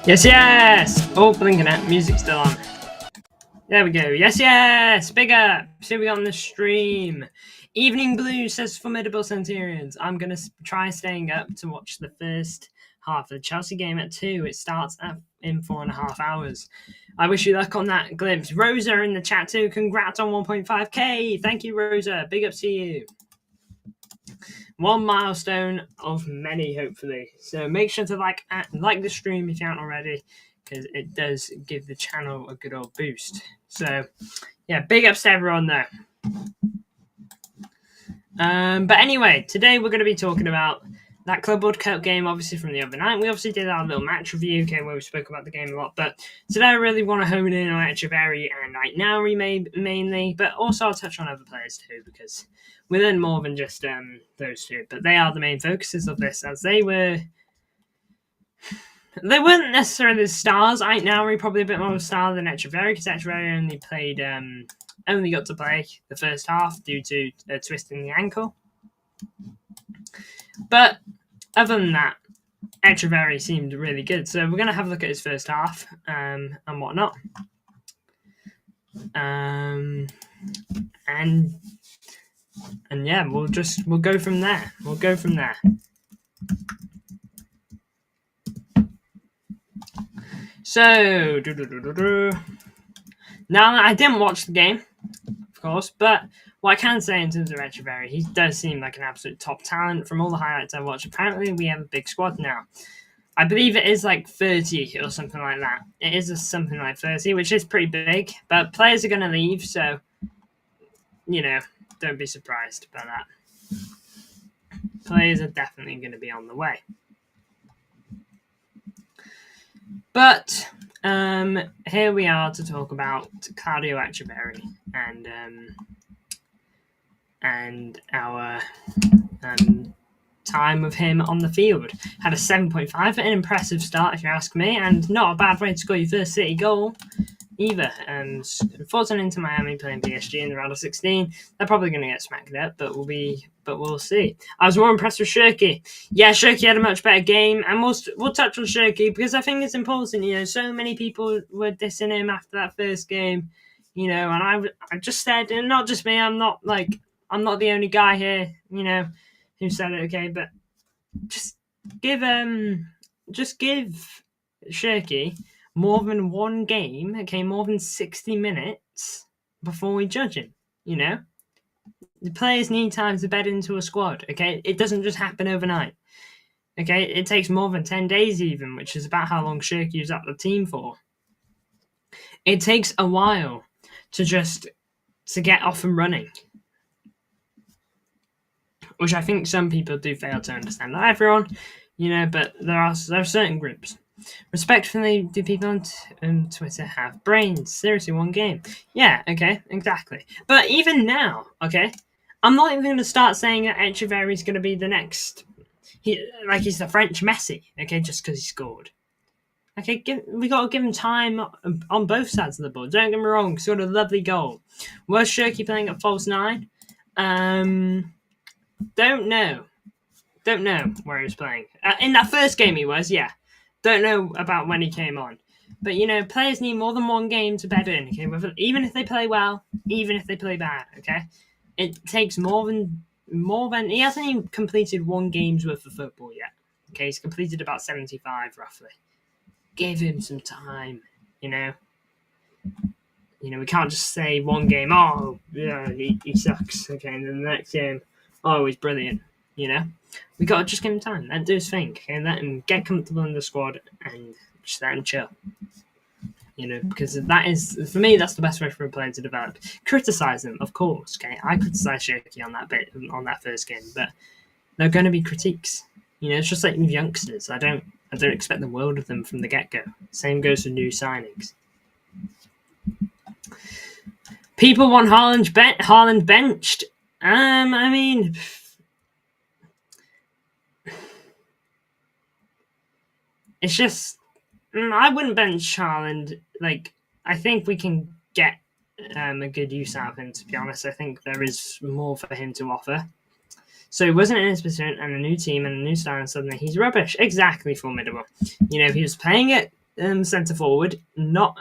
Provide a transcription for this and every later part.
Yes, yes! Oh, blinking out. Music's still on. There we go. Yes, yes! Big up! See we got on the stream. Evening Blue says Formidable Centurions. I'm going to try staying up to watch the first half of the Chelsea game at 2. It starts in 4.5 hours. I wish you luck on that glimpse. Rosa in the chat too. Congrats on 1.5k. Thank you, Rosa. Big up to you. One milestone of many, hopefully. So make sure to like the stream if you haven't already, because it does give the channel a good old boost. So, yeah, big ups to everyone there. But anyway, today we're going to be talking about that Club World Cup game, obviously, from the other night. We obviously did our little match review, okay, where we spoke about the game a lot. But today I really want to hone in on Echeverri and Ait-Nouri mainly, but also I'll touch on other players too, because we learned more than just those two. But they are the main focuses of this, as they weren't necessarily the stars. Ait-Nouri probably a bit more of a star than Echeverri, because Echeverri only got to play the first half due to a twist in the ankle. But other than that, Echeverri seemed really good. So we're going to have a look at his first half and whatnot. And yeah, we'll go from there. We'll go from there. So, now I didn't watch the game, of course, but what I can say in terms of Echeverri, he does seem like an absolute top talent. From all the highlights I've watched, apparently we have a big squad now. I believe it is like 30 or something like that. It is something like 30, which is pretty big, but players are going to leave, so, don't be surprised by that. Players are definitely going to be on the way. But here we are to talk about Claudio Echeverri and our time with him on the field. Had a 7.5, an impressive start if you ask me, and not a bad way to score your first City goal either. Forcing into Miami playing PSG in the round of 16, they're probably going to get smacked up, but we'll see. I was more impressed with Shirky. Yeah, Shirky had a much better game, and we'll touch on Shirky because I think it's important. So many people were dissing him after that first game, and I just said, and not just me, I'm not the only guy here, who said it, okay, but just give Shirky more than one game, okay, more than 60 minutes before we judge him, The players need time to bed into a squad, okay? It doesn't just happen overnight, okay? It takes more than 10 days even, which is about how long Shirky was at the team for. It takes a while to get off and running, which I think some people do fail to understand. Not everyone, but there are certain groups. Respectfully, do people on Twitter have brains? Seriously, one game. Yeah, okay, exactly. But even now, okay, I'm not even going to start saying that Echeverri is going to be the next. He's the French Messi, okay, just because he scored. Okay, we got to give him time on both sides of the ball. Don't get me wrong, scored a lovely goal. Was Shirky playing at false 9? Don't know where he was playing. In that first game he was, yeah. Don't know about when he came on. But, players need more than one game to bed in, okay? Even if they play well, even if they play bad, okay? It takes more than... He hasn't even completed one game's worth of football yet. Okay, he's completed about 75, roughly. Give him some time, we can't just say one game, oh, yeah, he sucks, okay? And then the next game, oh, he's brilliant, We got to just give him time. Let him do his thing. Okay? Let him get comfortable in the squad and just let him chill. Because that is, for me, that's the best way for a player to develop. Criticise them, of course. Okay, I criticise Shirky on that first game, but there are going to be critiques. It's just like with youngsters. I don't expect the world of them from the get-go. Same goes for new signings. People want Haaland benched. I mean, it's just I wouldn't bench Haaland. I think we can get a good use out of him, to be honest. I think there is more for him to offer. So he wasn't in his position and a new team and a new style, and suddenly he's rubbish. Exactly, Formidable. If he was playing at centre forward, not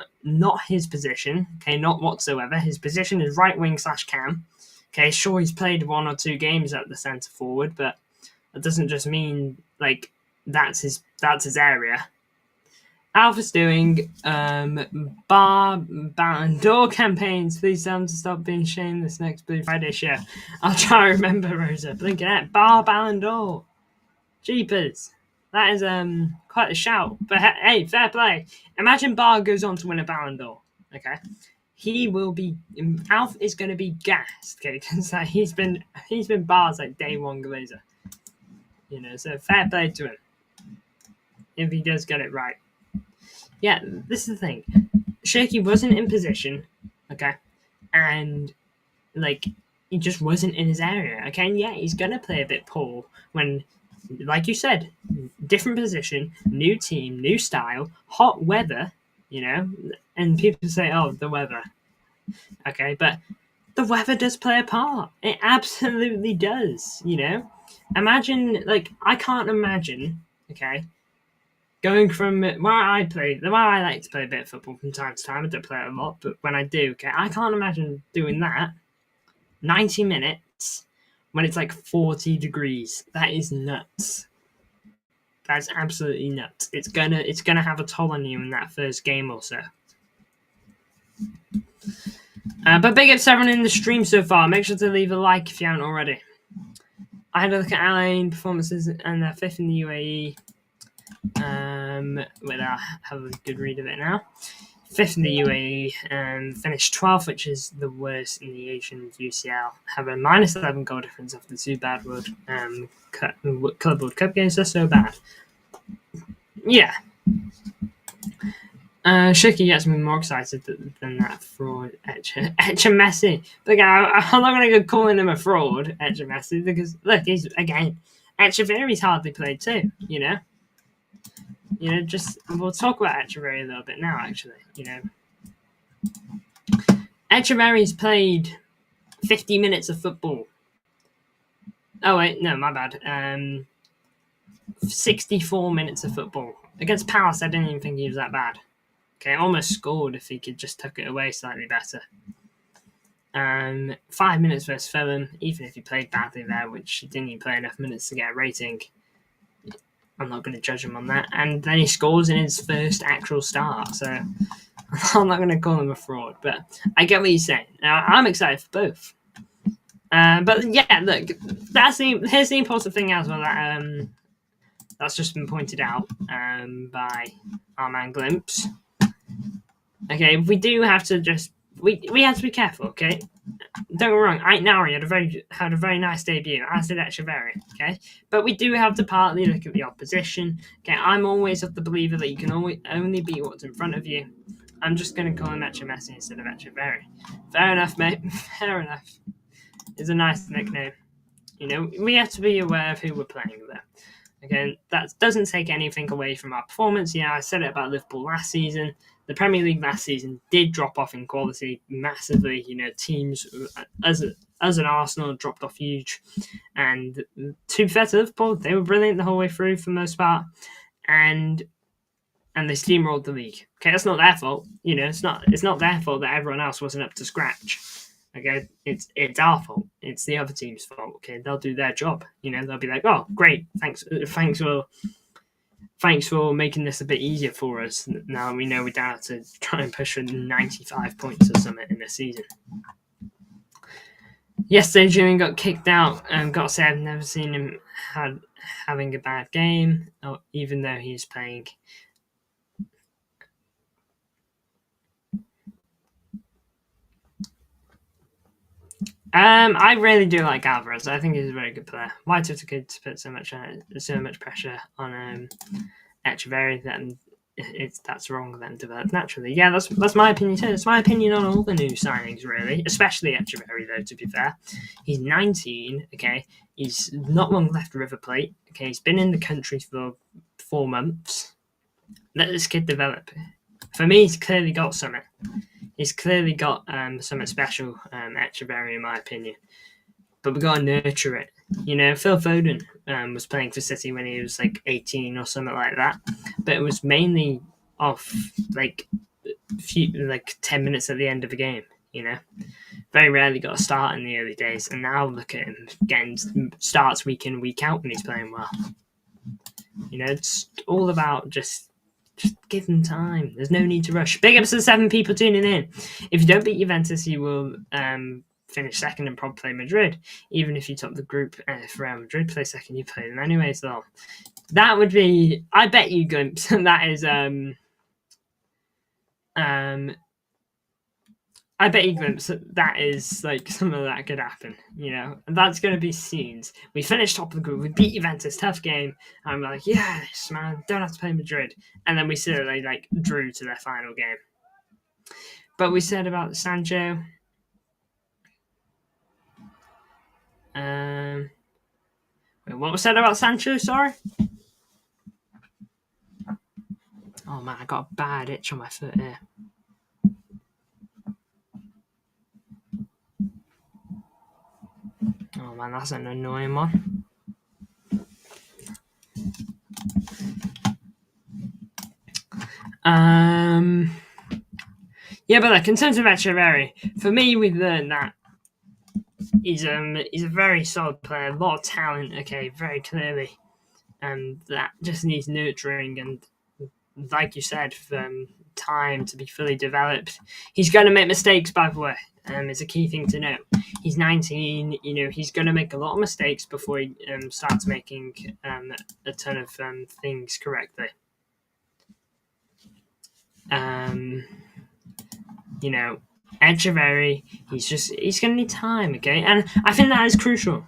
his position. Okay, not whatsoever. His position is right wing / cam. Okay, sure, he's played 1 or 2 games at the centre forward, but that doesn't just mean like that's his area. Alpha's doing Ballon d'Or campaigns. Please tell him to stop being shameless next Blue Friday show. I'll try to remember, Rosa. Blinking at Ballon d'Or. Jeepers. That is quite a shout. But hey, fair play. Imagine Bar goes on to win a Ballon d'Or. Okay. He will be Alf is gonna be gassed, okay, because like, he's been Bar's like day one glazer. You know, so fair play to him. If he does get it right. Yeah, this is the thing. Shaky wasn't in position, okay, and like he just wasn't in his area. Okay, and yeah, he's gonna play a bit poor when, like you said, different position, new team, new style, hot weather, you know, and people say, "Oh, the weather." Okay, but the weather does play a part. It absolutely does. You know, imagine like I can't imagine. Okay, going from where I like to play a bit of football from time to time. I don't play it a lot, but when I do, okay, I can't imagine doing that 90 minutes when it's like 40 degrees. That is nuts. That's absolutely nuts. It's gonna have a toll on you in that first game or so. But big ups to everyone in the stream so far. Make sure to leave a like if you haven't already. I had a look at Alain performances and they're 5th in the UAE. Wait, I'll have a good read of it now. 5th in the UAE and finished 12th, which is the worst in the Asian UCL. Have a minus 11 goal difference after 2 bad Club World Cup games. That's so bad. Yeah. Shaky gets me more excited than that fraud, Echeverri. But I'm not going to go calling him a fraud, Echeverri, because look, he's again, Echeverri's hardly played too. You know, just we'll talk about Echeverri a little bit now. Actually, you know, Echeverri's played 50 minutes of football. Oh wait, no, my bad. 64 minutes of football against Palace. I didn't even think he was that bad. Okay, almost scored if he could just tuck it away slightly better. 5 minutes versus Fulham, even if he played badly there, which he didn't even play enough minutes to get a rating. I'm not going to judge him on that. And then he scores in his first actual start, so I'm not going to call him a fraud. But I get what you're saying. Now, I'm excited for both. But yeah, look, here's the important thing as well that's just been pointed out by our man Glimpse. Okay, we do have to we have to be careful. Okay, don't get me wrong. Ait-Nouri had a very nice debut, as did Echeverri. Okay, but we do have to partly look at the opposition. Okay, I'm always of the believer that you can only beat what's in front of you. I'm just going to call him Echeverri instead of Echeverri. Fair enough, mate. Fair enough. It's a nice nickname. You know, we have to be aware of who we're playing there. Again, that doesn't take anything away from our performance. Yeah, I said it about Liverpool last season. The Premier League last season did drop off in quality massively. You know, teams as an Arsenal dropped off huge. And to be fair to Liverpool, they were brilliant the whole way through for the most part. And they steamrolled the league. Okay, that's not their fault. You know, it's not their fault that everyone else wasn't up to scratch. Okay, it's our fault. It's the other team's fault. Okay, they'll do their job. You know, they'll be like, "Oh, great, thanks for making this a bit easier for us. Now we know we don't have to try and push for 95 points or something in the season." Yesterday, Jimmy got kicked out, and got to say I've never seen him having a bad game, even though he's playing. I really do like Alvarez. I think he's a very good player. Why took it to put so much pressure on Echeverri that that's wrong then developed naturally. Yeah, that's my opinion too. It's my opinion on all the new signings really, especially Echeverri though. To be fair, he's 19. Okay, he's not long left River Plate. Okay, he's been in the country for 4 months. Let this kid develop. For me, he's clearly got something. He's clearly got something special, Echeverri, in my opinion. But we've got to nurture it. You know, Phil Foden was playing for City when he was like 18 or something like that. But it was mainly off like 10 minutes at the end of a game. Very rarely got a start in the early days, and now look at him getting starts week in, week out when he's playing well. It's all about just give him time. There's no need to rush. Big ups to the 7 people tuning in. If you don't beat Juventus, you will finish second and probably play Madrid. Even if you top the group, if Real Madrid play second, you play them anyway. So that would be, I bet you, Glimpse, that is I bet you, Glimpse, that is like something that could happen, and that's going to be scenes. We finished top of the group, we beat Juventus, tough game, and we're like, yes, man, don't have to play Madrid. And then we certainly drew to their final game. But we said about Sancho, what was said about Sancho, sorry? Oh man, I got a bad itch on my foot here. Oh man, that's an annoying one. Yeah, but in terms of Echeverri, for me, we've learned that he's a very solid player, a lot of talent. Okay, very clearly, and that just needs nurturing and, like you said, time to be fully developed. He's going to make mistakes, by the way. It's a key thing to know. He's 19. He's going to make a lot of mistakes before he starts making a ton of things correctly. Echeverri, he's going to need time, okay? And I think that is crucial,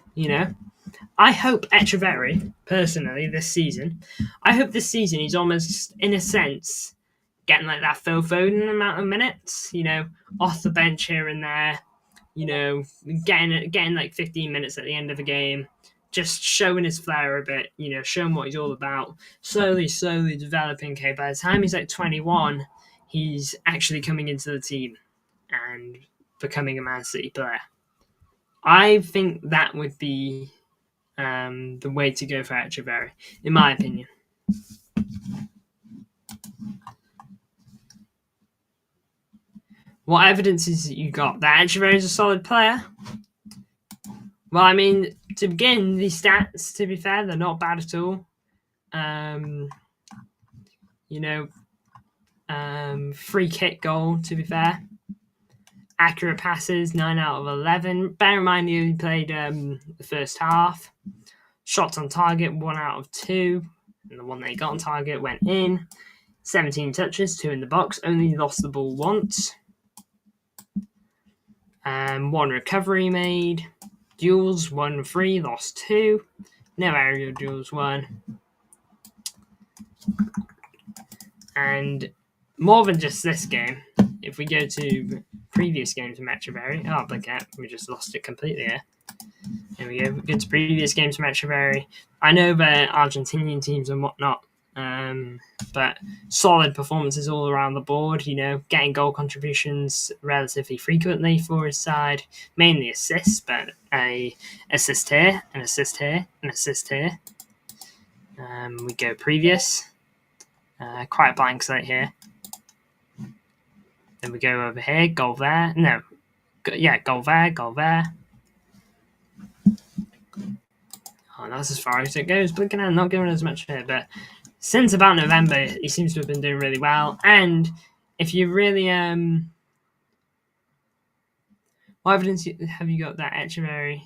I hope Echeverri, personally, this season, he's almost, in a sense, getting that Phil Foden amount of minutes, off the bench here and there, getting 15 minutes at the end of a game, just showing his flair a bit, showing what he's all about, slowly developing. Okay, by the time he's 21, he's actually coming into the team and becoming a Man City player. I think that would be the way to go for Echeverri, in my opinion. What evidence is that you got that Echeverri is a solid player? Well, I mean, to begin, these stats, to be fair, they're not bad at all. Free kick goal, to be fair. Accurate passes, 9 out of 11. Bear in mind, he only played the first half. Shots on target, 1 out of 2. And the one that he got on target went in. 17 touches, 2 in the box. Only lost the ball once. 1 recovery made. Duels, 1 free, lost 2. No aerial duels, 1. And more than just this game, if we go to previous games from Echeverri, we just lost it completely here. Here we go. We go to previous games from Echeverri. I know they're Argentinian teams and whatnot, but solid performances all around the board, getting goal contributions relatively frequently for his side, mainly assists, but an assist here, an assist here, an assist here. We go previous, quite a blank slate here. Then we go over here, goal there. Goal there, goal there. Oh, that's as far as it goes. Blinking out, not giving us much here, but since about November, he seems to have been doing really well. And if you really, what evidence have you got that Echeverri,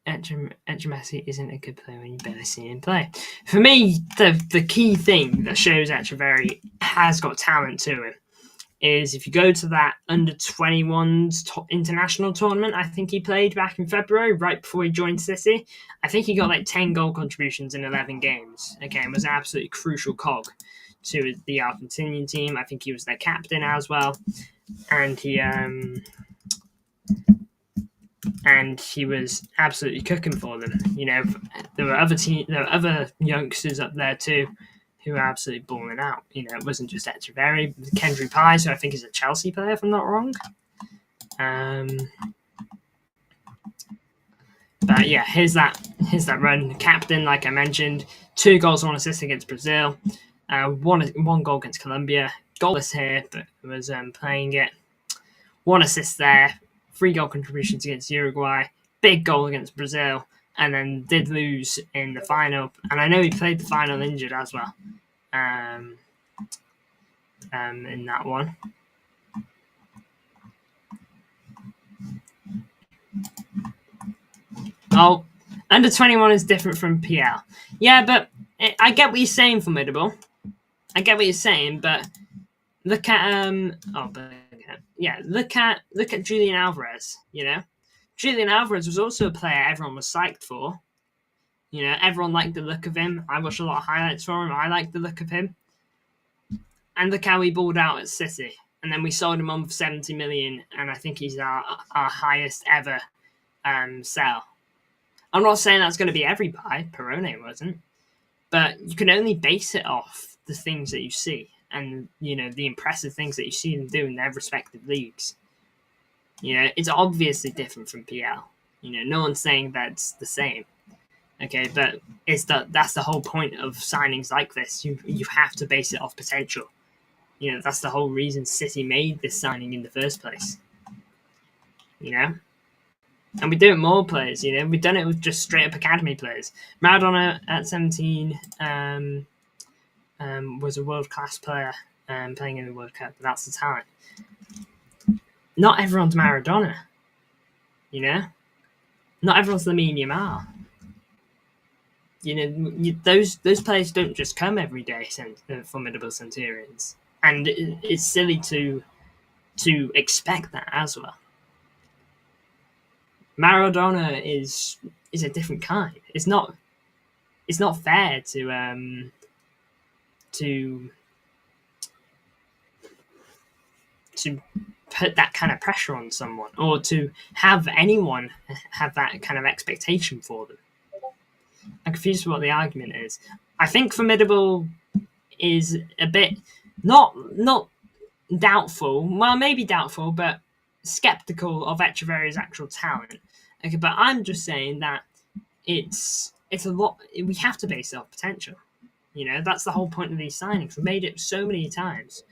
Echeverri isn't a good player when you barely see him play? For me, the key thing that shows Echeverri has got talent to him is if you go to that under-21s international tournament, I think he played back in February, right before he joined City. I think he got 10 goal contributions in 11 games. Again, was an absolutely crucial cog to the Argentinian team. I think he was their captain as well. And he was absolutely cooking for them. There were other youngsters up there too who are absolutely balling out. It wasn't just Echeverri. Kendry Pye, who I think is a Chelsea player, if I'm not wrong. But yeah, here's that run. Captain, like I mentioned, 2 goals, 1 assist against Brazil. One goal against Colombia. Goalless here, but was playing it. 1 assist there. 3 goal contributions against Uruguay. Big goal against Brazil. And then did lose in the final. And I know he played the final injured as well. In that one. Oh, under 21 is different from PL. Yeah, but I get what you're saying, Formidable. I get what you're saying, but look at look at Julian Alvarez. You know, Julian Alvarez was also a player everyone was psyched for. You know, everyone liked the look of him. I watched a lot of highlights for him. I liked the look of him. And look how he balled out at City. And then we sold him on for 70 million, and I think he's our highest ever sell. I'm not saying that's going to be every buy. Perone wasn't. But you can only base it off the things that you see and, you know, the impressive things that you see them do in their respective leagues. You know, it's obviously different from PL. You know, no one's saying that's the same. Okay, but that's the whole point of signings like this. You have to base it off potential. You know, that's the whole reason City made this signing in the first place. You know? And we do it with more players, you know. We've done it with just straight-up academy players. Maradona at 17 was a world-class player playing in the World Cup. But that's the talent. Not everyone's Maradona, you know. Not everyone's Lamine Yamal. You know, those players don't just come every day, formidable Centurions. And it's silly to expect that as well. Maradona is a different kind. It's not fair to put that kind of pressure on someone, or to have anyone have that kind of expectation for them. I'm confused with what the argument is. I think Formidable is a bit not doubtful. Well, maybe doubtful, but skeptical of Echeverri's actual talent. Okay, but I'm just saying that it's a lot. We have to base it off potential. You know, that's the whole point of these signings. We made it so many times.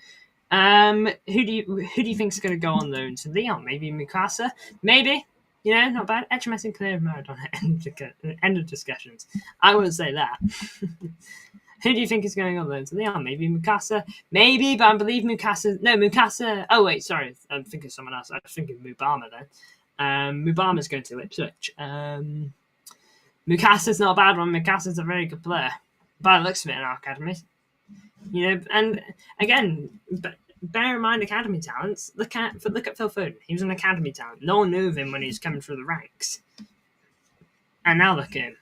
Who do you think is going to go on loan to Lyon? Maybe Mikasa? Maybe. You know, not bad. Echeverri clear Maradona. End of discussions. I wouldn't say that. Who do you think is going on loan to Lyon? Maybe Mikasa? Maybe, but I believe Mikasa... No, Mikasa... Oh, wait, sorry. I'm thinking of someone else. I was thinking Mubama then. Mubama's going to Ipswich. Mukasa's not a bad one. Mukasa's a very good player. By the looks of it in our academy. You know, and again... Bear in mind academy talents. Look at Phil Foden. He was an academy talent. No one knew of him when he was coming through the ranks. And now look at him.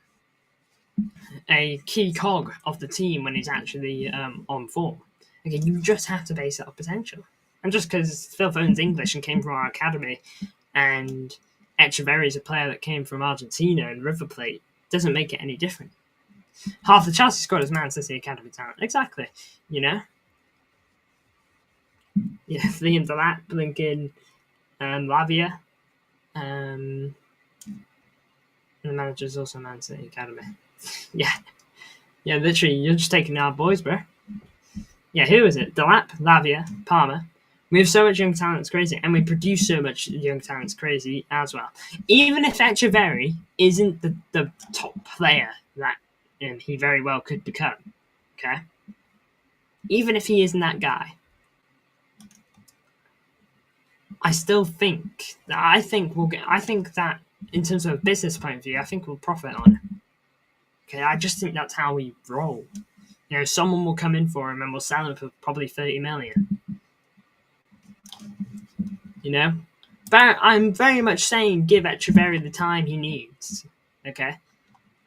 A key cog of the team when he's actually on form. Okay, you just have to base it off potential. And just because Phil Foden's English and came from our academy, and Echeverri is a player that came from Argentina and River Plate, doesn't make it any different. Half the Chelsea squad is Man City academy talent. Exactly. You know? Yeah, Liam Delap, Blinken, Lavia. And the manager's also Man City Academy. Yeah, literally, you're just taking our boys, bro. Yeah, who is it? Delap, Lavia, Palmer. We have so much young talent, it's crazy. And we produce so much young talent, it's crazy as well. Even if Echeverri isn't the top player that he very well could become, okay? Even if he isn't that guy, I still think that I think that in terms of a business point of view, I think we'll profit on it. Okay, I just think that's how we roll. You know, someone will come in for him and we'll sell him for probably 30 million. You know? But I'm very much saying give Echeverri the time he needs. Okay?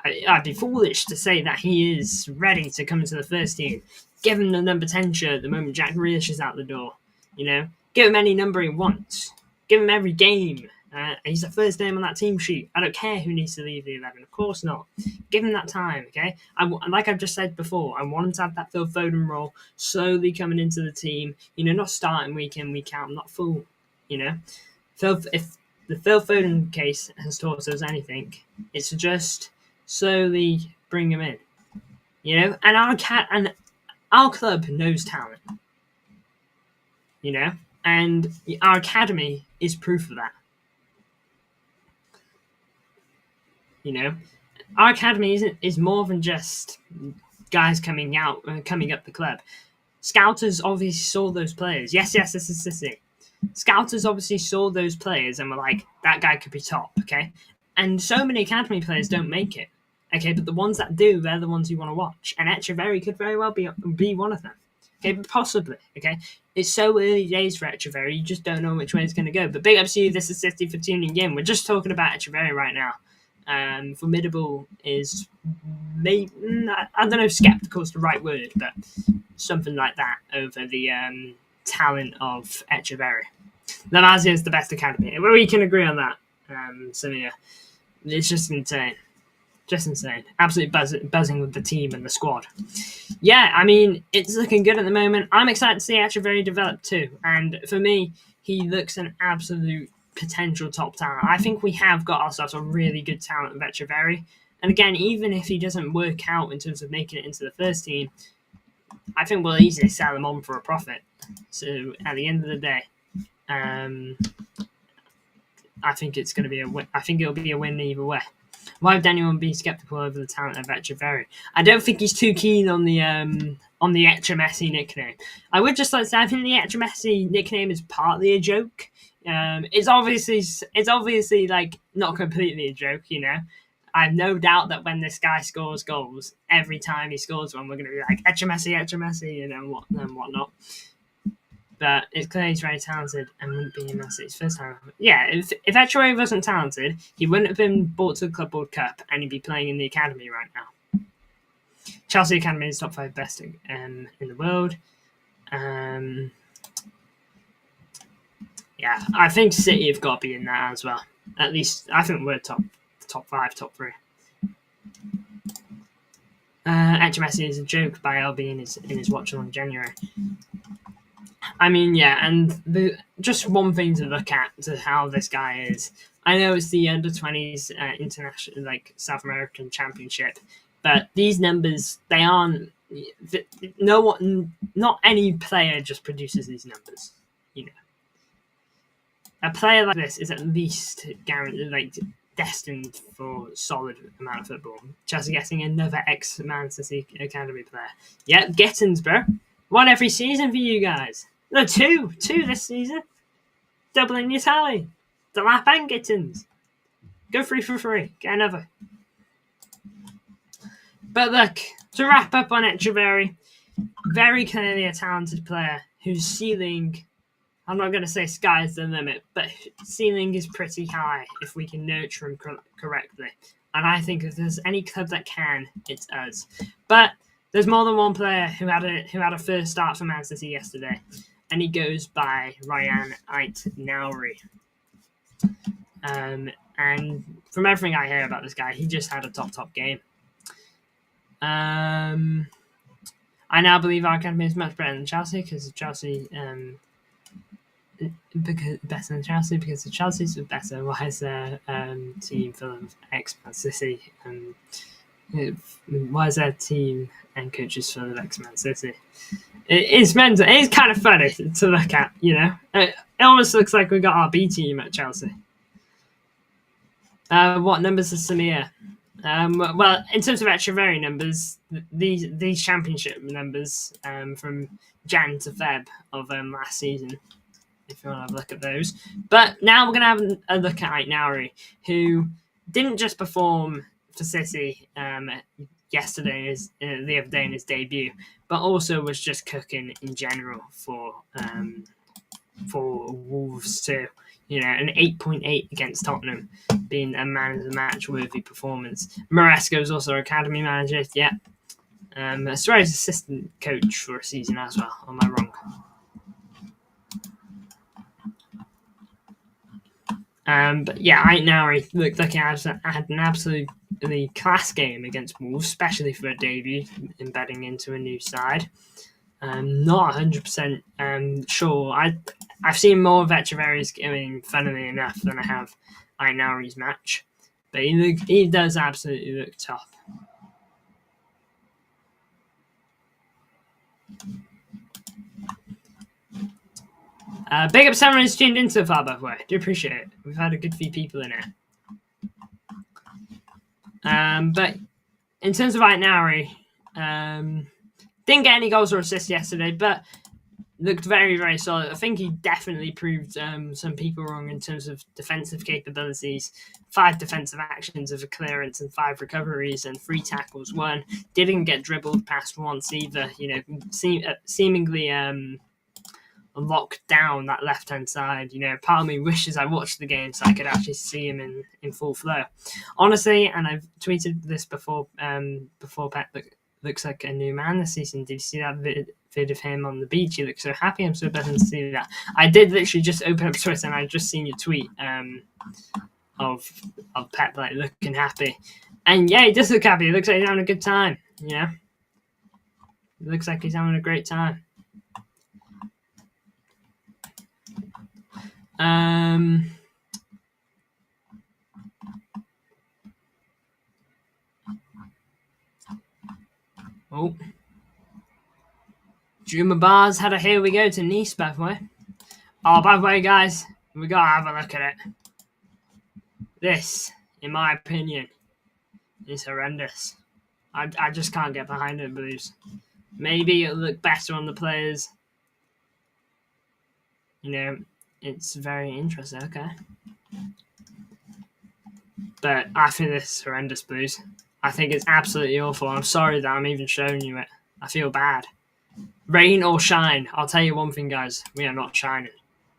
I'd be foolish to say that he is ready to come into the first team. Give him the number 10 shirt the moment Jack Grealish is out the door. You know? Give him any number he wants. Give him every game. He's the first name on that team sheet. I don't care who needs to leave the 11. Of course not. Give him that time, okay? Like I've just said before, I want him to have that Phil Foden role, slowly coming into the team. You know, not starting week in, week out. I'm not a fool, you know? If the Phil Foden case has taught us anything, it's to just slowly bring him in. you know, and our club knows talent, you know, and our academy is proof of that. You know, our academy is more than just guys coming up the club. Scouters obviously saw those players. Yes, this is City. Scouters obviously saw those players and were like, that guy could be top, okay? And so many academy players don't make it, okay? But the ones that do, they're the ones you want to watch. And Echeverri could very well be one of them, okay? Possibly, okay? It's so early days for Echeverri, you just don't know which way it's going to go. But big ups to you, this is City for tuning in. We're just talking about Echeverri right now. Formidable is maybe, I don't know if skeptical is the right word, but something like that over the talent of Echeverri. La Masia is the best academy. We can agree on that. Samir. It's just insane. Just insane. Absolutely buzzing with the team and the squad. Yeah, I mean, it's looking good at the moment. I'm excited to see Echeverri develop too. And for me, he looks an absolute potential top talent. I think we have got ourselves a really good talent of Echeverri. And again, even if he doesn't work out in terms of making it into the first team, I think we'll easily sell him on for a profit. So at the end of the day, I think it's going to be a win. I think it'll be a win either way. Why would anyone be skeptical over the talent of Echeverri? I don't think he's too keen on the Echemessi nickname. I would just like to say I think the Echemessi nickname is partly a joke. It's obviously like not completely a joke, you know. I have no doubt that when this guy scores goals, every time he scores one, we're going to be like Echemessi, you know, whatnot. But it's clear he's very talented and wouldn't be in Man City's first time. Yeah, if Echeverri wasn't talented, he wouldn't have been brought to the Club World Cup and he'd be playing in the academy right now. Chelsea Academy is top 5 best in the world. Yeah, I think City have got to be in that as well. At least I think we're top 5, top 3. Echemessi is a joke by LB in his watch along January. I mean, yeah, and just one thing to look at to how this guy is. I know it's the under-20s international, like South American Championship, but these numbers, they aren't. Not any player just produces these numbers. You know, a player like this is at least guaranteed, like destined for solid amount of football. Chelsea getting another ex-Man City Academy player. Yep, Gittins, bro. One every season for you guys. No, two this season. Doubling your tally. Delap and Gittins. Go 3 for 3. Get another. But look, to wrap up on Echeverri, very clearly a talented player whose ceiling, I'm not going to say sky's the limit, but ceiling is pretty high if we can nurture him correctly. And I think if there's any club that can, it's us. But there's more than one player who had a first start for Man City yesterday, and he goes by Ryan Ait-Nouri. And from everything I hear about this guy, he just had a top game. I now believe our academy is much better than Chelsea because Chelsea better than Chelsea because the Chelsea's are better. Why is their team full of ex-Man City? Why is their team and coaches full of ex-Man City? It's mental. It's kind of funny to look at, you know. It almost looks like we got our B team at Chelsea. What numbers is Samir? Well, in terms of Echeverri numbers, these championship numbers from Jan to Feb of last season, if you want to have a look at those. But now we're going to have a look at Ait-Nouri, who didn't just perform for City yesterday, the other day in his debut, but also was just cooking in general for Wolves too. You know, an 8.8 against Tottenham, being a man of the match worthy performance. Maresco is also academy manager. Yeah, Suarez assistant coach for a season as well. Am I wrong? But yeah, Ait-Nouri looked like he had an absolutely class game against Wolves, especially for a debut, embedding into a new side. Not 100% sure. I've seen more of Echeverri's game, funnily enough, than I have Ait-Nouri's match. But he does absolutely look top. Big up someone who's tuned in so far, by the way. Do appreciate it. We've had a good few people in here. But in terms of Ait-Nouri, didn't get any goals or assists yesterday, but looked very, very solid. I think he definitely proved some people wrong in terms of defensive capabilities. 5 defensive actions of a clearance and 5 recoveries and 3 tackles. 1 didn't get dribbled past once either. You know, seemingly locked down that left hand side. You know, part of me wishes I watched the game so I could actually see him in full flow. Honestly, and I've tweeted this before. Pep looks like a new man this season. Did you see that vid of him on the beach? He looks so happy. I'm so pleasant to see that. I did literally just open up Twitter and I just seen your tweet of Pep like looking happy, and yeah, he does look happy. He looks like he's having a good time. You know, it looks like he's having a great time. Oh, Juma Bars had a here we go to Nice, by the way. Oh, by the way, guys, we gotta have a look at it. This, in my opinion, is horrendous. I just can't get behind it, Blues. Maybe it'll look better on the players. You know, it's very interesting, okay. But I think this is horrendous, Blues. I think it's absolutely awful. I'm sorry that I'm even showing you it. I feel bad. Rain or shine, I'll tell you one thing, guys. We are not shining.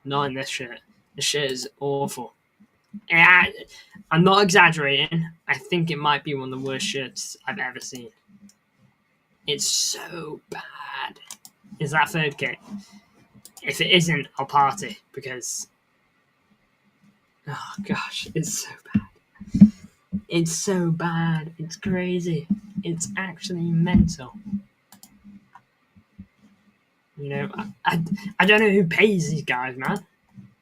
Not in this shirt. This shirt is awful. And I'm not exaggerating. I think it might be one of the worst shirts I've ever seen. It's so bad. Is that 3rd kit? If it isn't, I'll party because... Oh, gosh. It's so bad. It's so bad. It's crazy. It's actually mental. You know, I don't know who pays these guys, man.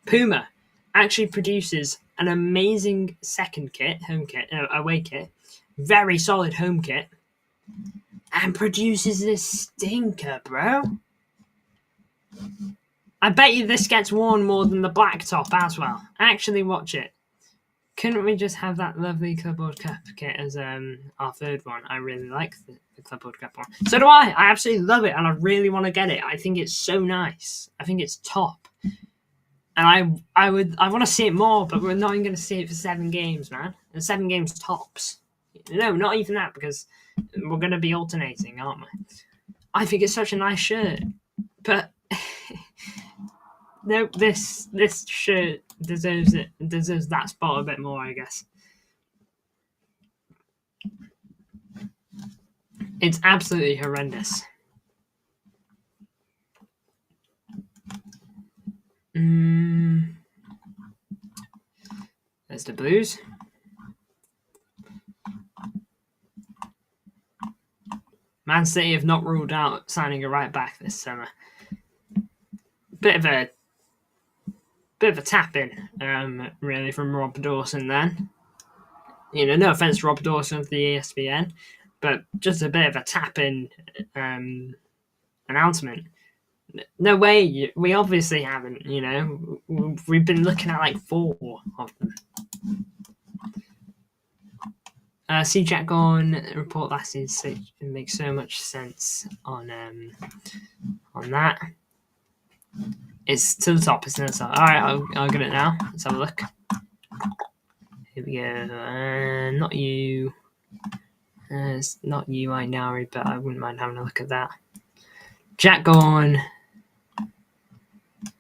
Puma actually produces an amazing second kit, away kit, very solid home kit, and produces this stinker, bro. I bet you this gets worn more than the black top as well. Actually, watch it. Couldn't we just have that lovely Clubboard Cup kit as our 3rd one? I really like the Clubboard Cup one. So do I. I absolutely love it, and I really want to get it. I think it's so nice. I think it's top. And I want to see it more, but we're not even going to see it for 7 games, man. And 7 games tops. No, not even that, because we're going to be alternating, aren't we? I think it's such a nice shirt, but no, this shirt deserves it. It deserves that spot a bit more, I guess. It's absolutely horrendous. There's the Blues. Man City have not ruled out signing a right back this summer. Bit of a tap in, really, from Rob Dawson then. You know, no offense to Rob Dawson of the ESPN, but just a bit of a tap in announcement. No way, we obviously haven't, you know. We've been looking at like 4 of them. See Jack Gorn report last season. It makes so much sense on that. It's to the top, isn't it? Alright, I'll get it now. Let's have a look. Here we go. Not you. It's not you, Ait-Nouri, but I wouldn't mind having a look at that. Jack Gorn.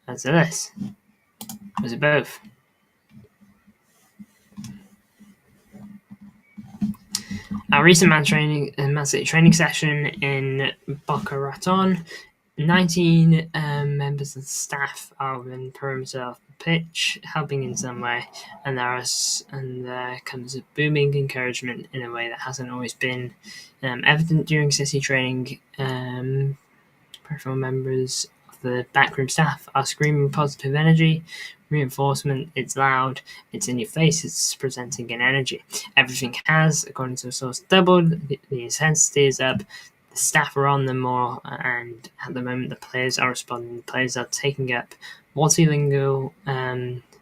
That's this. Was it both? Our recent Man City training session in Boca Raton. 19 members of the staff are in perimeter of the pitch, helping in some way, and there comes a booming encouragement in a way that hasn't always been evident during City training. Peripheral members of the backroom staff are screaming positive energy, reinforcement. It's loud, it's in your face, it's presenting an energy. Everything has, according to a source, doubled. The intensity is up. The staff are on them more, and at the moment the players are responding. The players are taking up multilingual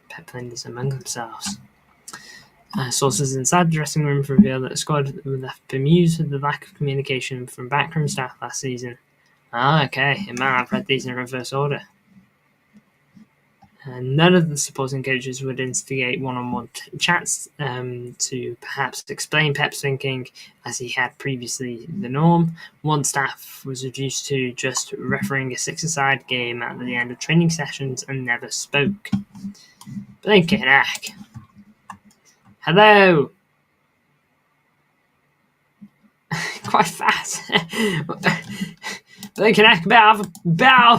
pep blenders among themselves. Sources inside the dressing room reveal that the squad were left bemused with the lack of communication from backroom staff last season. Okay, man, I've read these in reverse order. None of the supporting coaches would instigate one-on-one chats to perhaps explain Pep's thinking, as he had previously the norm. One staff was reduced to just refereeing a six-a-side game at the end of training sessions and never spoke. Blinking heck. Hello. Quite fast. Blinking heck, bit out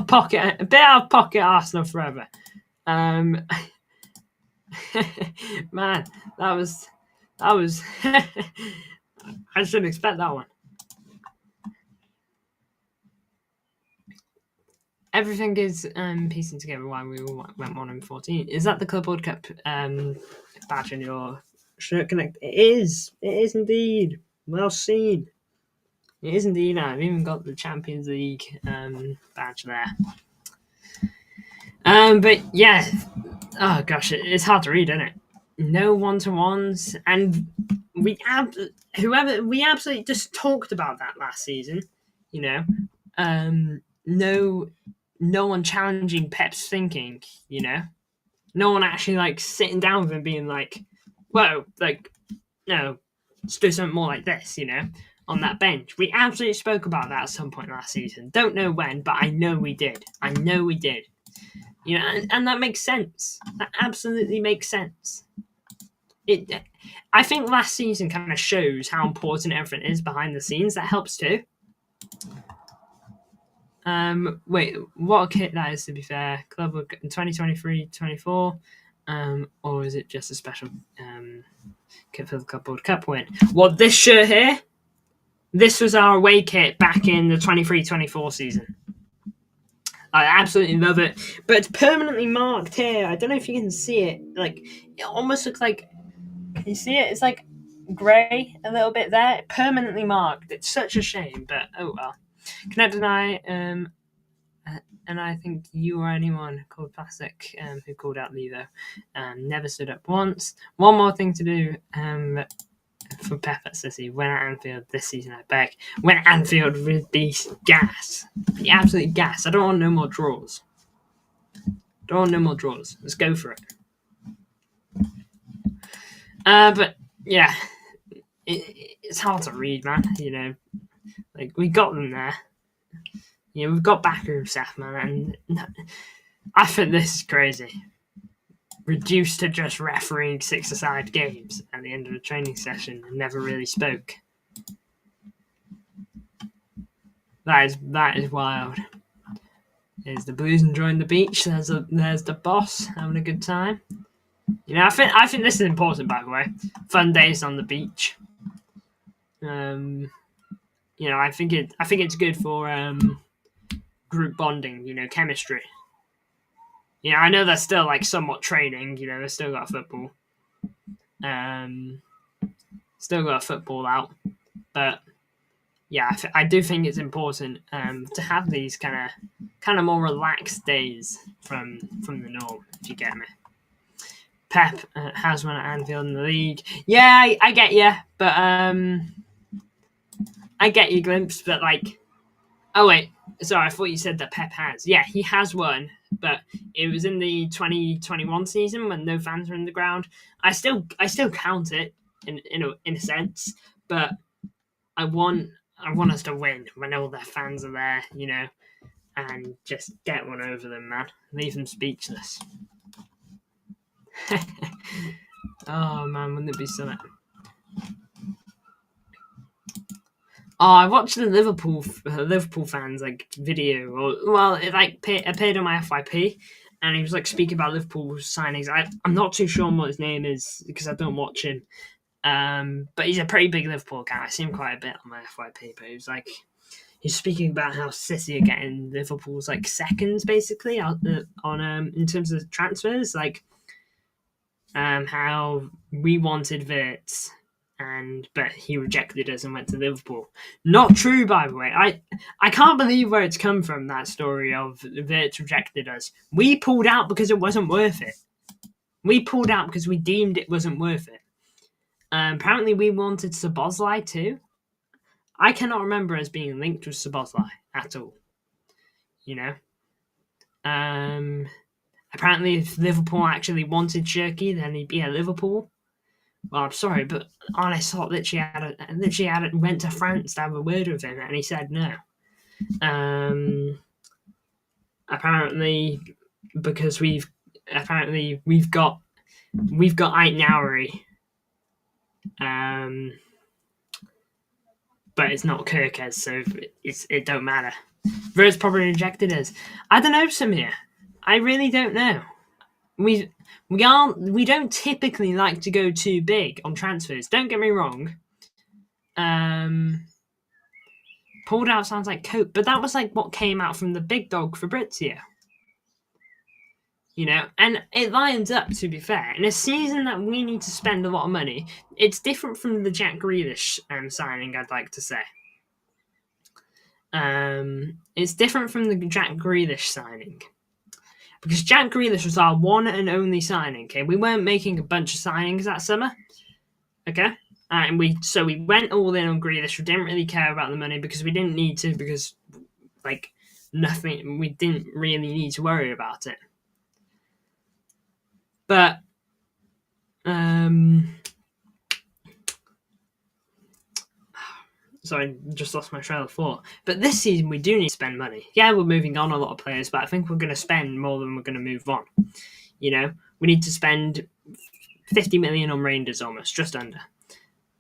of pocket Arsenal forever. Man, that was I shouldn't expect that one. Everything is piecing together why we all went 1-14. Is that the Club World Cup badge on your shirt connect? It is indeed. Well seen. It is indeed. I've even got the Champions League badge there. But yeah, oh gosh, it's hard to read, isn't it? No one-to-ones, and we absolutely just talked about that last season. You know, no one challenging Pep's thinking. You know, no one actually like sitting down with him being like, "Whoa, like, no, let's do something more like this." You know, on that bench, we absolutely spoke about that at some point last season. Don't know when, but I know we did. You know, and that makes sense. That absolutely makes sense. I think last season kind of shows how important everything is behind the scenes. That helps too. Wait, what a kit that is, to be fair. Club in 2023-24, or is it just a special kit for the Club World Cup win? What, this shirt here? This was our away kit back in the 23-24 season. I absolutely love it, but it's permanently marked here. I don't know if you can see it. Like, it almost looks like, can you see it? It's like grey a little bit there, permanently marked. It's such a shame, but oh well. Cannot deny, and I think you or anyone called Plastic who called out Levo never stood up once. One more thing to do for Pep at City. When at Anfield this season, I beg. When at Anfield would be gas. Be absolute gas. I don't want no more draws. Let's go for it. But yeah, it's hard to read, man. You know, like we got them there. You know, we've got backroom staff, man, and I think this is crazy. Reduced to just refereeing six-a-side games at the end of a training session and never really spoke. That is wild. There's the Blues enjoying the beach. There's the boss having a good time. You know, I think this is important, by the way. Fun days on the beach. You know, I think it's good for group bonding. You know, chemistry. You know, I know they're still like somewhat training. You know, they've still got football. Out, but yeah, I do think it's important to have these kind of more relaxed days from the norm. If you get me. Pep has one at Anfield in the league. Yeah, I get you, but I get your glimpse, but like, oh wait, sorry, I thought you said that Pep has. Yeah, he has one, but it was in the 2021 season when no fans were in the ground. I still count it in a sense, but I want us to win when all their fans are there, you know, and just get one over them, man. Leave them speechless. Oh man, wouldn't it be something? Oh, I watched the Liverpool fans like video, it like appeared on my FYP, and he was like speaking about Liverpool signings. I'm not too sure what his name is because I don't watch him, but he's a pretty big Liverpool guy. I see him quite a bit on my FYP, but he's speaking about how City are getting Liverpool's like seconds basically on in terms of transfers, like how we wanted Wirtz but he rejected us and went to Liverpool. Not true, by the way. I can't believe where it's come from, that story of Wirtz rejected us. We pulled out because it wasn't worth it. We pulled out because we deemed it wasn't worth it. Apparently, we wanted Szoboszlai too. I cannot remember us being linked with Szoboszlai at all. Apparently, if Liverpool actually wanted Shirky, then he'd be at Liverpool. Well, I'm sorry, but Arne Slot literally went to France to have a word with him, and he said no. Apparently, because we've got Ait-Nouri, but it's not Kirkes, so it don't matter. Wirtz probably rejected us. I don't know, Samir. I really don't know. We don't typically like to go too big on transfers. Don't get me wrong. Pulled out sounds like coke, but that was like what came out from the big dog Fabrizio. And it lines up, to be fair. In a season that we need to spend a lot of money, it's different from the Jack Grealish signing, I'd like to say. It's different from the Jack Grealish signing. Because Jack Grealish was our one and only signing, okay? We weren't making a bunch of signings that summer, okay? And we went all in on Grealish. We didn't really care about the money because we didn't need to, because, nothing, we didn't really need to worry about it. But, sorry, just lost my trail of thought. But this season, we do need to spend money. Yeah, we're moving on a lot of players, but I think we're going to spend more than we're going to move on. We need to spend 50 million on Rangers almost, just under.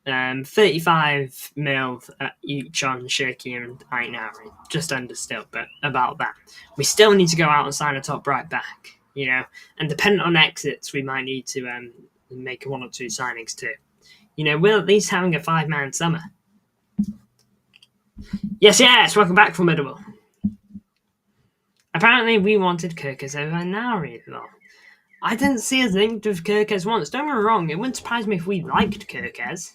35 mil each on Shirky and Ait-Nouri, just under still, but about that. We still need to go out and sign a top right back, and depending on exits, we might need to make one or two signings too. We're at least having a 5-man summer. Yes, welcome back, Formidable. Apparently, we wanted Kirkes over Nouri, though. I didn't see us linked with Kirkes once. Don't get me wrong, it wouldn't surprise me if we liked Kirkes.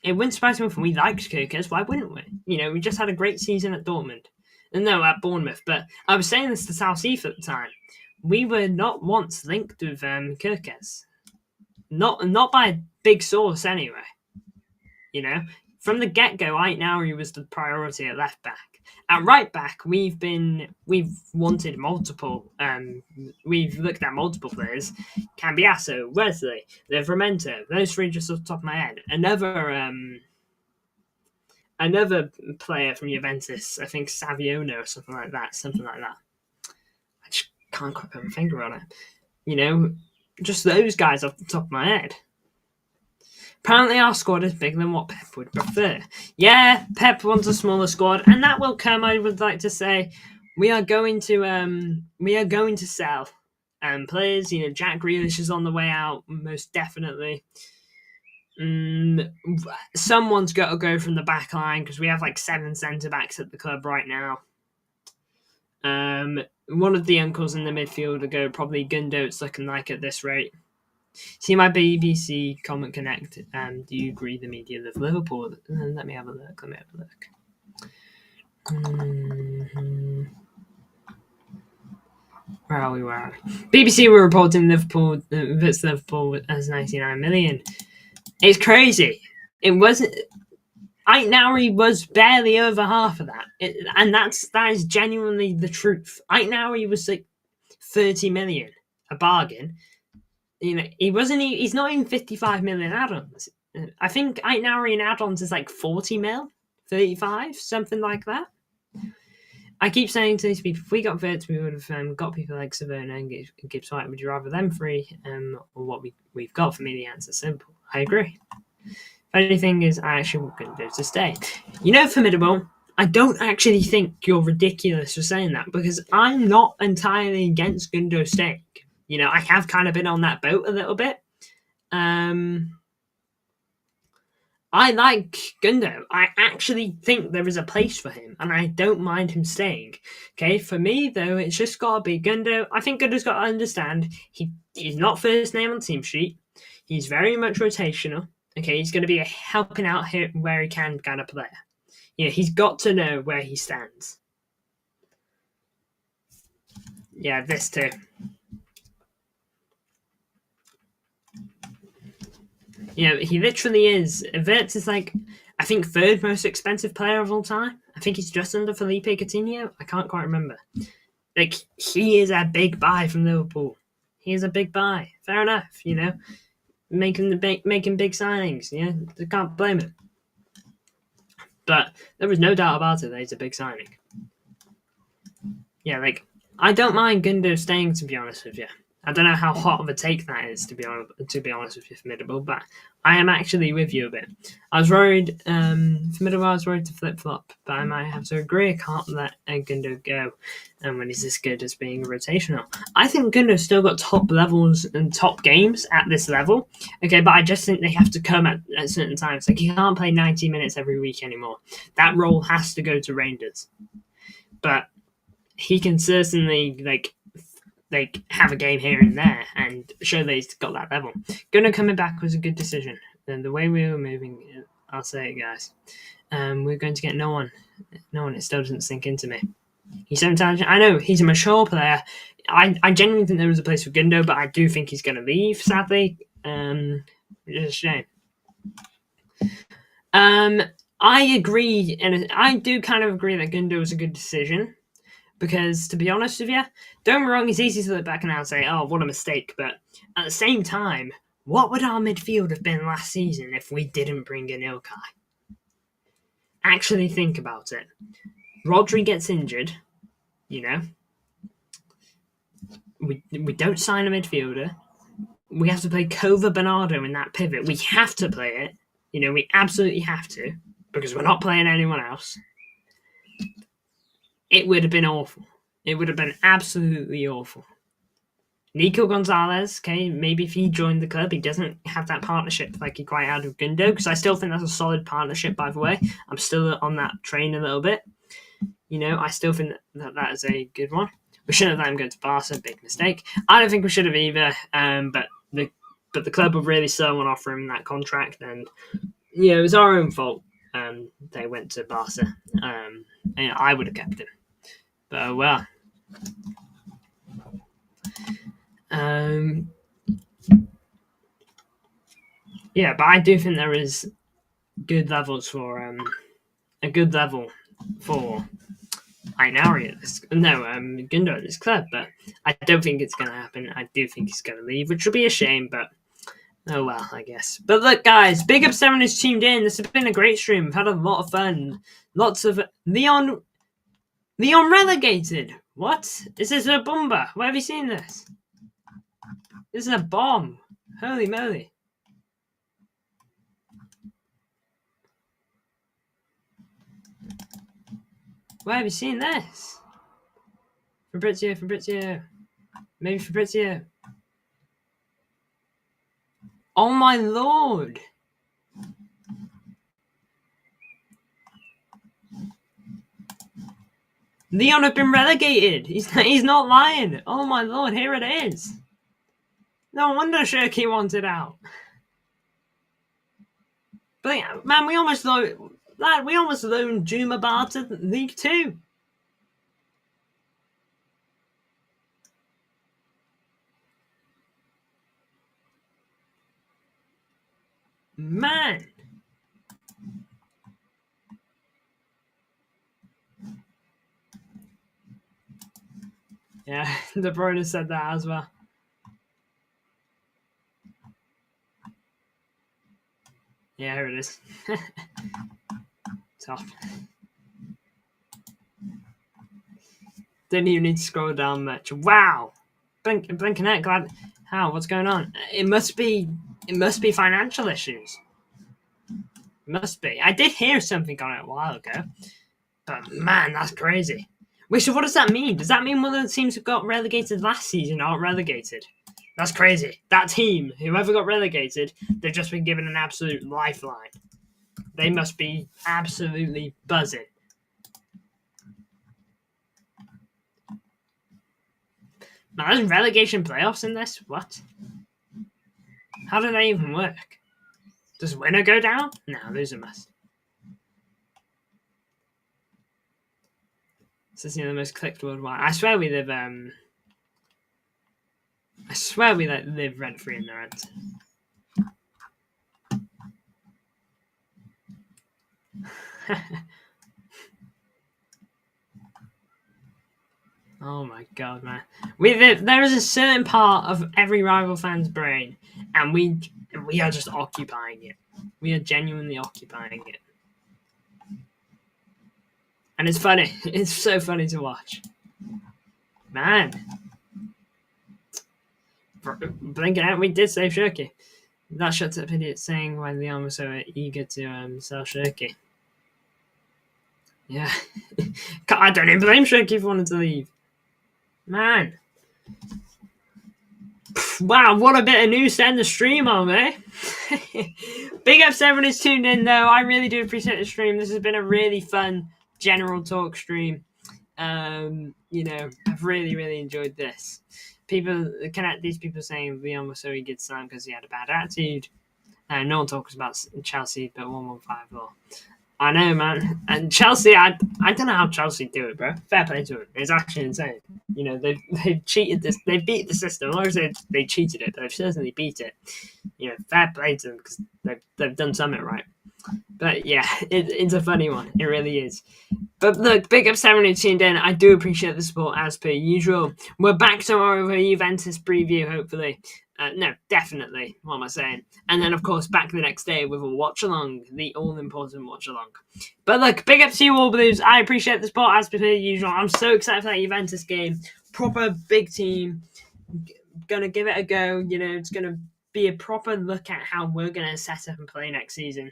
It wouldn't surprise me if we liked Kirkes. Why wouldn't we? We just had a great season at Dortmund. No, at Bournemouth. But I was saying this to South Eve at the time. We were not once linked with Kirkes. Not by a big source, anyway. From the get-go, Ait-Nouri was the priority at left back. At right back, we've wanted multiple. We've looked at multiple players: Cambiasso, Wesley, Livramento. Those three just off the top of my head. Another player from Juventus, I think Saviano or something like that. I just can't quite put my finger on it. Just those guys off the top of my head. Apparently our squad is bigger than what Pep would prefer. Yeah, Pep wants a smaller squad, and that will come, I would like to say. We are going to sell players. Jack Grealish is on the way out, most definitely. Someone's got to go from the back line because we have 7 centre-backs at the club right now. One of the uncles in the midfield will go, probably Gundo, it's looking like at this rate. See my BBC comment connect. Do you agree the media of Liverpool? Let me have a look. Where are we? BBC were reporting Liverpool as 99 million. It's crazy. It wasn't. Ait-Nouri was barely over half of that, and that is genuinely the truth. Ait-Nouri was 30 million, a bargain. He's not even 55 million add-ons. I think Ait-Nouri in add-ons is 40 mil, 35, something like that. I keep saying to these people, if we got Wirtz, we would have got people like Savona and Gibbs White. Would you rather them free or what we've got? For me, the answer's simple. I agree. Funny thing is, I actually want Gundo to stay. Formidable, I don't actually think you're ridiculous for saying that, because I'm not entirely against Gundo staying. I have kind of been on that boat a little bit. I like Gundo. I actually think there is a place for him, and I don't mind him staying. Okay, for me, though, it's just got to be Gundo. I think Gundo's got to understand he's not first name on the team sheet. He's very much rotational. Okay, he's going to be a helping out here where he can kind of player. Yeah, he's got to know where he stands. Yeah, this too. Yeah, he literally is. Wirtz is like, I think, third most expensive player of all time. I think he's just under Felipe Coutinho. I can't quite remember. Like, he is a big buy from Liverpool. He is a big buy. Fair enough, you know. Making big signings, yeah. I can't blame him. But there was no doubt about it that he's a big signing. Yeah, like, I don't mind Gundo staying, to be honest with you. I don't know how hot of a take that is, to be honest with you, Formidable, but I am actually with you a bit. I was worried, Formidable, I was worried to flip-flop, but I might have to agree. I can't let Gundo go when he's this good as being rotational. I think Gundo's still got top levels and top games at this level, okay, but I just think they have to come at certain times. Like, he can't play 90 minutes every week anymore. That role has to go to Rangers. But he can certainly, like have a game here and there and show that he's got that level. Gunnar coming back was a good decision. And the way we were moving, I'll say it, guys. We're going to get no one. It still doesn't sink into me. He's so intelligent. I know he's a mature player. I genuinely think there was a place for Gundo, but I do think he's going to leave, sadly. Which is a shame. I agree, and I do kind of agree that Gundo was a good decision. Because, to be honest with you, don't get me wrong, it's easy to look back now and say, oh, what a mistake. But at the same time, what would our midfield have been last season if we didn't bring in Ilkay? Actually think about it. Rodri gets injured, you know. We don't sign a midfielder. We have to play Kova Bernardo in that pivot. We have to play it. You know, we absolutely have to. Because we're not playing anyone else. It would have been awful. It would have been absolutely awful. Nico Gonzalez, okay, maybe if he joined the club, he doesn't have that partnership like he quite had with Gundo, because I still think that's a solid partnership, by the way. I'm still on that train a little bit. You know, I still think that is a good one. We shouldn't have let him go to Barca, big mistake. I don't think we should have either, but the club were really slow on offering him that contract, and, you know, it was our own fault. They went to Barca. And I would have kept him. But, well. Yeah, but I do think there is good levels for a good level for Ait-Nouri at this. No, Gundo at this club, but I don't think it's going to happen. I do think he's going to leave, which will be a shame, but oh well, I guess. But look, guys, big up to everyone who's tuned in. This has been a great stream. We've had a lot of fun. Lots of Leon relegated. What? This is a bomber. Where have you seen this? This is a bomb. Holy moly. Where have you seen this? Fabrizio. Maybe Fabrizio. Oh my lord. Leon have been relegated. He's not lying. Oh my lord, here it is. No wonder Shirky wanted out. But man, we almost loaned Juma Bar to League 2. Man. Yeah, De Bruyne said that as well. Yeah, here it is. Tough. Didn't even need to scroll down much. Wow. Blinking glad. How? What's going on? It must be financial issues. It must be. I did hear something on it a while ago. But man, that's crazy. Wait, so what does that mean? Does that mean one of the teams who got relegated last season aren't relegated? That's crazy. That team, whoever got relegated, they've just been given an absolute lifeline. They must be absolutely buzzing. Now, there's relegation playoffs in this? What? How do they even work? Does winner go down? No, loser must. This is the most clicked worldwide. I swear we live live rent free in their heads. Oh my god, man! There is a certain part of every rival fan's brain, and we are just occupying it. We are genuinely occupying it, and it's funny. It's so funny to watch, man. Blinking out, we did save Shirky. That shuts up idiot saying why Leon was so eager to sell Shirky. Yeah, I don't even blame Shirky if he wanted to leave. Man. Wow, what a bit of news to end the stream on, eh? Big up to everyone who's tuned in, though. I really do appreciate the stream. This has been a really fun general talk stream. You know, I've really, really enjoyed this. These people saying Leon was so eager to sign because he had a bad attitude. No one talks about Chelsea, but 115 law. I know, man. And Chelsea, I don't know how Chelsea do it, bro. Fair play to them. It's actually insane. You know, they've cheated this. They beat the system. I won't say they cheated it, but they've certainly beat it. You know, fair play to them because they've done something right. But yeah, it's a funny one. It really is. But look, big up to everyone who tuned in. I do appreciate the support as per usual. We're back tomorrow with a Juventus preview, hopefully. No, definitely. What am I saying? And then, of course, back the next day with a watch-along, the all-important watch-along. But look, big up to you all, Blues. I appreciate the support as per usual. I'm so excited for that Juventus game. Proper big team. Gonna give it a go. You know, it's gonna be a proper look at how we're gonna set up and play next season.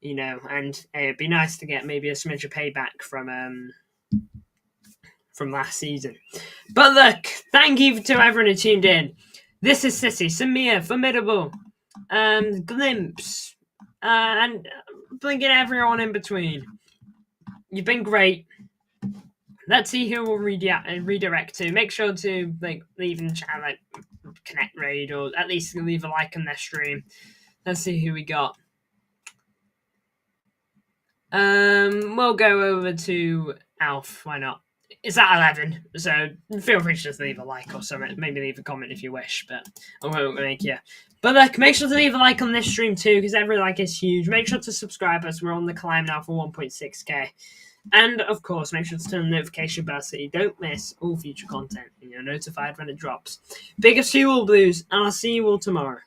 You know, and it'd be nice to get maybe a smidge of payback from last season. But look, thank you to everyone who tuned in. This is City, Samir, Formidable, Glimpse, and blinking everyone in between. You've been great. Let's see who we'll redirect to. Make sure to leave in chat Connect Raid, or at least leave a like on their stream. Let's see who we got. We'll go over to Alf. Why not? It's at 11, so feel free to just leave a like or something. Maybe leave a comment if you wish, but I won't make you. But look, make sure to leave a like on this stream too, because every like is huge. Make sure to subscribe us. We're on the climb now for 1.6k. And, of course, make sure to turn the notification bell so you don't miss all future content and you're notified when it drops. Big ups to you all, Blues, and I'll see you all tomorrow.